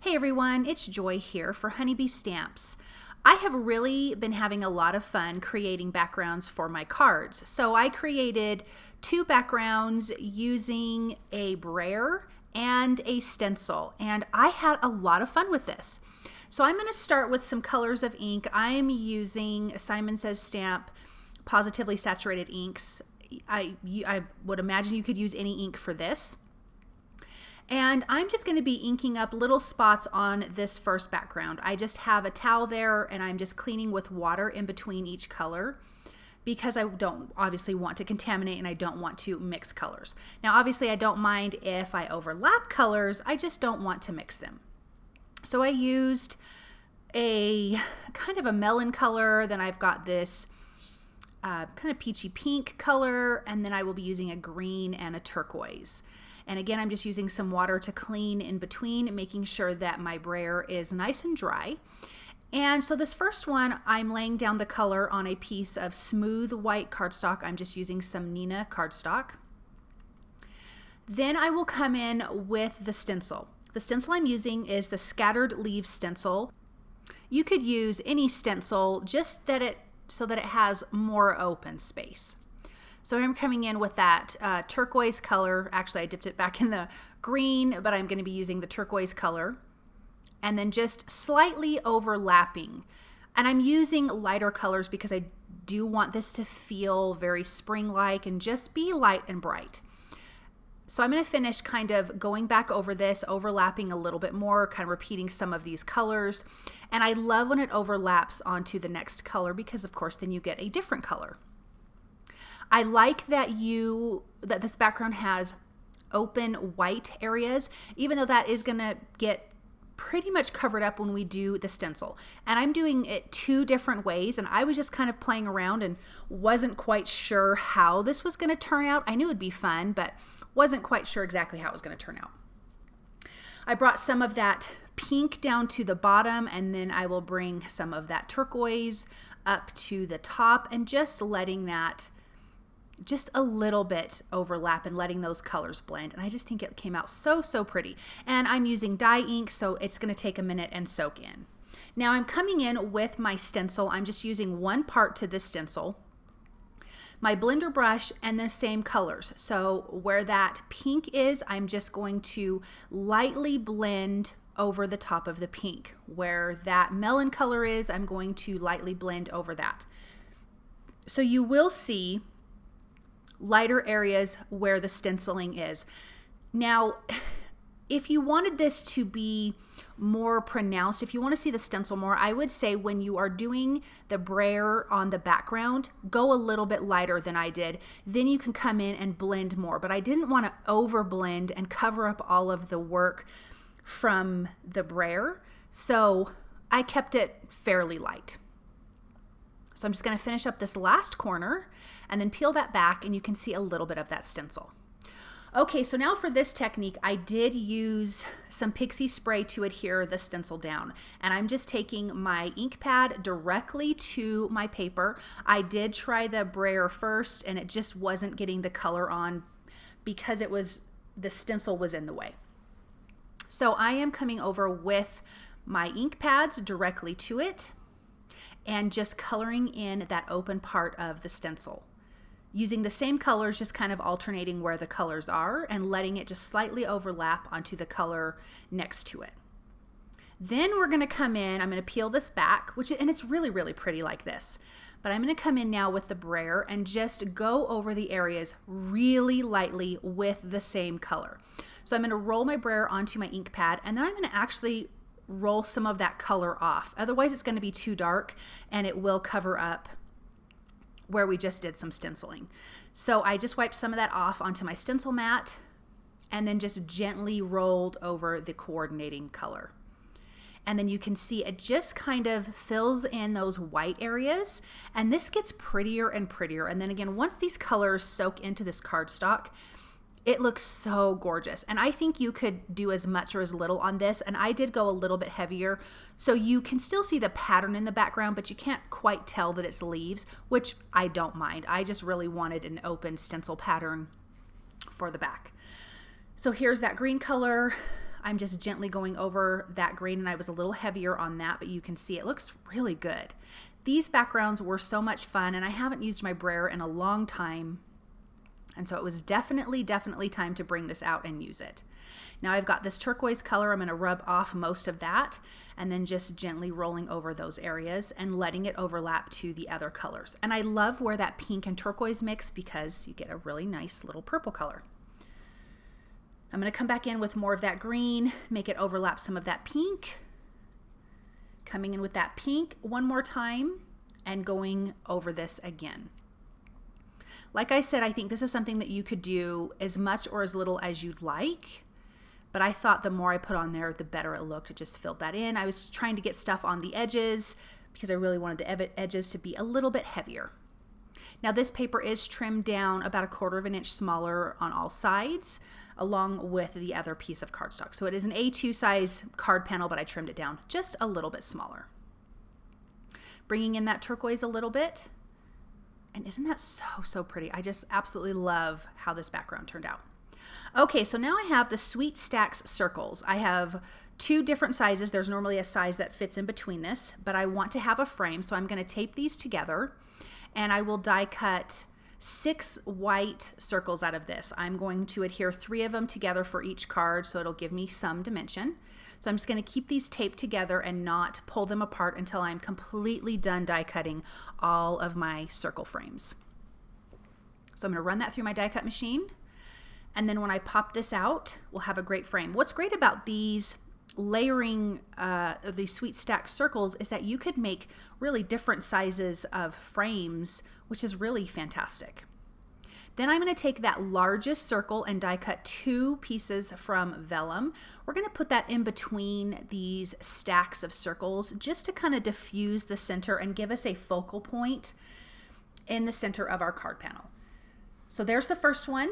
Hey everyone, it's Joy here for HoneyBee Stamps. I have really been having a lot of fun creating backgrounds for my cards. So I created two backgrounds using a Brayer and a stencil, and I had a lot of fun with this. So I'm going to start with some colors of ink. I'm using Simon Says Stamp Positively Saturated inks. I would imagine you could use any ink for this. And I'm just going to be inking up little spots on this first background. I just have a towel there and I'm just cleaning with water in between each color because I don't obviously want to contaminate and I don't want to mix colors. Now obviously I don't mind if I overlap colors, I just don't want to mix them. So I used a kind of a melon color, then I've got this kind of peachy pink color, and then I will be using a green and a turquoise. And again, I'm just using some water to clean in between, making sure that my brayer is nice and dry. And so this first one, I'm laying down the color on a piece of smooth white cardstock. I'm just using some Nina cardstock. Then I will come in with the stencil. The stencil I'm using is the Scattered Leaves stencil. You could use any stencil, just that so that it has more open space. So I'm coming in with that turquoise color. Actually, I dipped it back in the green, but I'm going to be using the turquoise color. And then just slightly overlapping. And I'm using lighter colors because I do want this to feel very spring-like and just be light and bright. So I'm going to finish kind of going back over this, overlapping a little bit more, kind of repeating some of these colors. And I love when it overlaps onto the next color because, of course, then you get a different color. I like that this background has open white areas, even though that is going to get pretty much covered up when we do the stencil. And I'm doing it two different ways, and I was just kind of playing around and wasn't quite sure how this was going to turn out. I knew it'd be fun, but wasn't quite sure exactly how it was going to turn out. I brought some of that pink down to the bottom, and then I will bring some of that turquoise up to the top and just letting that just a little bit overlap and letting those colors blend. And I just think it came out so pretty. And I'm using dye ink, so it's going to take a minute and soak in. Now I'm coming in with my stencil. I'm just using one part to this stencil, my blender brush, and the same colors. So where that pink is, I'm just going to lightly blend over the top of the pink. Where that melon color is, I'm going to lightly blend over that. So you will see lighter areas where the stenciling is. Now, if you wanted this to be more pronounced, if you want to see the stencil more, I would say when you are doing the brayer on the background, go a little bit lighter than I did. Then you can come in and blend more. But I didn't want to over blend and cover up all of the work from the brayer, so I kept it fairly light. So I'm just going to finish up this last corner and then peel that back, and you can see a little bit of that stencil. Okay, so now for this technique, I did use some pixie spray to adhere the stencil down. And I'm just taking my ink pad directly to my paper. I did try the brayer first, and it just wasn't getting the color on because the stencil was in the way. So I am coming over with my ink pads directly to it and just coloring in that open part of the stencil. Using the same colors, just kind of alternating where the colors are and letting it just slightly overlap onto the color next to it. Then we're going to come in, I'm going to peel this back, and it's really pretty like this. But I'm going to come in now with the brayer and just go over the areas really lightly with the same color. So I'm going to roll my brayer onto my ink pad, and then I'm going to actually roll some of that color off. Otherwise it's going to be too dark and it will cover up where we just did some stenciling. So I just wiped some of that off onto my stencil mat and then just gently rolled over the coordinating color. And then you can see it just kind of fills in those white areas, and this gets prettier and prettier. And then again, once these colors soak into this cardstock, it looks so gorgeous. And I think you could do as much or as little on this, and I did go a little bit heavier, so you can still see the pattern in the background, but you can't quite tell that it's leaves, which I don't mind. I just really wanted an open stencil pattern for the back. So here's that green color. I'm just gently going over that green, and I was a little heavier on that, but you can see it looks really good. These backgrounds were so much fun, and I haven't used my Brayer in a long time. And so it was definitely time to bring this out and use it. Now I've got this turquoise color. I'm going to rub off most of that and then just gently rolling over those areas and letting it overlap to the other colors. And I love where that pink and turquoise mix because you get a really nice little purple color. I'm going to come back in with more of that green, make it overlap some of that pink. Coming in with that pink one more time and going over this again. Like I said, I think this is something that you could do as much or as little as you'd like, but I thought the more I put on there, the better it looked. It just filled that in. I was trying to get stuff on the edges because I really wanted the edges to be a little bit heavier. Now this paper is trimmed down about 1/4 of an inch smaller on all sides, along with the other piece of cardstock. So it is an A2 size card panel, but I trimmed it down just a little bit smaller. Bringing in that turquoise a little bit. And isn't that so pretty? I just absolutely love how this background turned out. Okay, so now I have the Sweet Stacks circles. I have 2 different sizes. There's normally a size that fits in between this, but I want to have a frame, so I'm going to tape these together, and I will die cut 6 white circles out of this. I'm going to adhere 3 of them together for each card, so it'll give me some dimension. So I'm just going to keep these taped together and not pull them apart until I'm completely done die cutting all of my circle frames. So I'm going to run that through my die cut machine, and then when I pop this out, we'll have a great frame. What's great about these layering these Sweet Stack circles is that you could make really different sizes of frames, which is really fantastic. Then I'm going to take that largest circle and die cut 2 pieces from vellum. We're going to put that in between these stacks of circles just to kind of diffuse the center and give us a focal point in the center of our card panel. So there's the first one.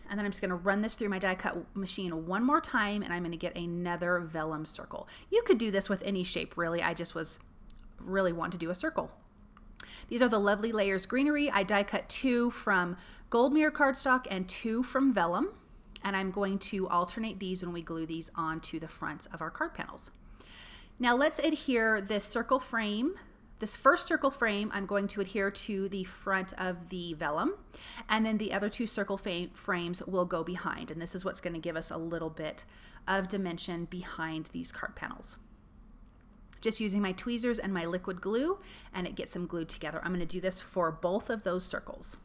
And then I'm just going to run this through my die cut machine one more time, and I'm going to get another vellum circle. You could do this with any shape, really. I just was really want to do a circle. These are the Lovely Layers Greenery. I die cut 2 from gold mirror cardstock and 2 from vellum, and I'm going to alternate these when we glue these onto the fronts of our card panels. Now let's adhere this circle frame. This first circle frame, I'm going to adhere to the front of the vellum, and then the other 2 circle frames will go behind, and this is what's going to give us a little bit of dimension behind these card panels. Just using my tweezers and my liquid glue, and it gets them glued together. I'm going to do this for both of those circles.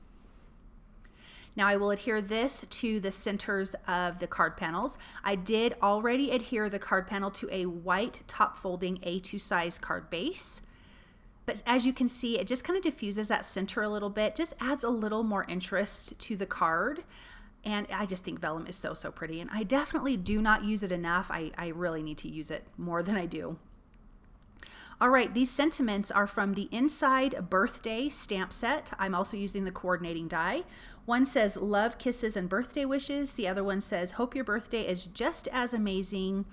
Now I will adhere this to the centers of the card panels. I did already adhere the card panel to a white top folding A2 size card base. But as you can see, it just kind of diffuses that center a little bit, just adds a little more interest to the card. And I just think vellum is so pretty. And I definitely do not use it enough. I really need to use it more than I do. All right, these sentiments are from the Inside Birthday stamp set. I'm also using the coordinating die. One says love, kisses, and birthday wishes. The other one says hope your birthday is just as amazing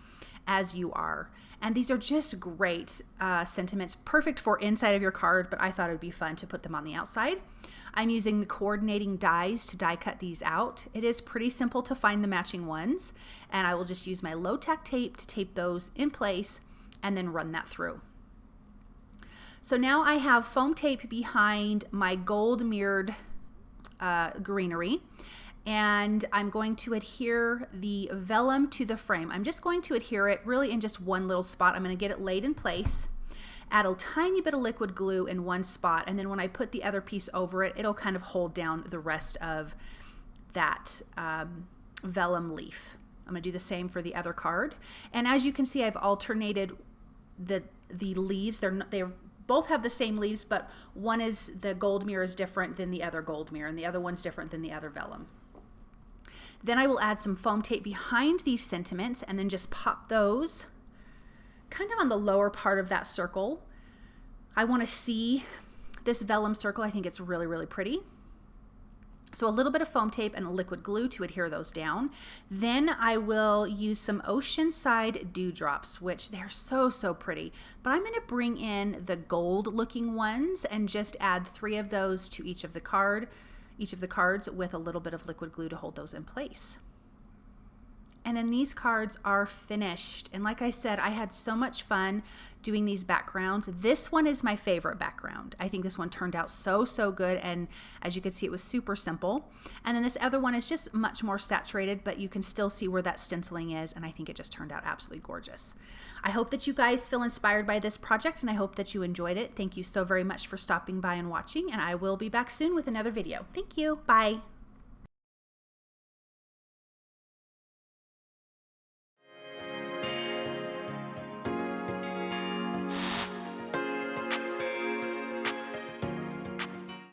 as you are. And these are just great sentiments, perfect for inside of your card, but I thought it would be fun to put them on the outside. I'm using the coordinating dies to die cut these out. It is pretty simple to find the matching ones, and I will just use my low tack tape to tape those in place and then run that through. So now I have foam tape behind my gold mirrored greenery, and I'm going to adhere the vellum to the frame. I'm just going to adhere it really in just one little spot. I'm going to get it laid in place, add a tiny bit of liquid glue in one spot, and then when I put the other piece over it, it'll kind of hold down the rest of that vellum leaf. I'm going to do the same for the other card. And as you can see, I've alternated the leaves. They're both have the same leaves, but one is the gold mirror is different than the other gold mirror, and the other one's different than the other vellum. Then I will add some foam tape behind these sentiments and then just pop those kind of on the lower part of that circle. I want to see this vellum circle. I think it's really pretty. So a little bit of foam tape and a liquid glue to adhere those down. Then I will use some Oceanside dewdrops, which they're so pretty. But I'm going to bring in the gold looking ones and just add 3 of those to each of the cards with a little bit of liquid glue to hold those in place. And then these cards are finished. And like I said, I had so much fun doing these backgrounds. This one is my favorite background. I think this one turned out so good, and as you can see, it was super simple. And then this other one is just much more saturated, but you can still see where that stenciling is, and I think it just turned out absolutely gorgeous. I hope that you guys feel inspired by this project, and I hope that you enjoyed it. Thank you so very much for stopping by and watching, and I will be back soon with another video. Thank you. Bye.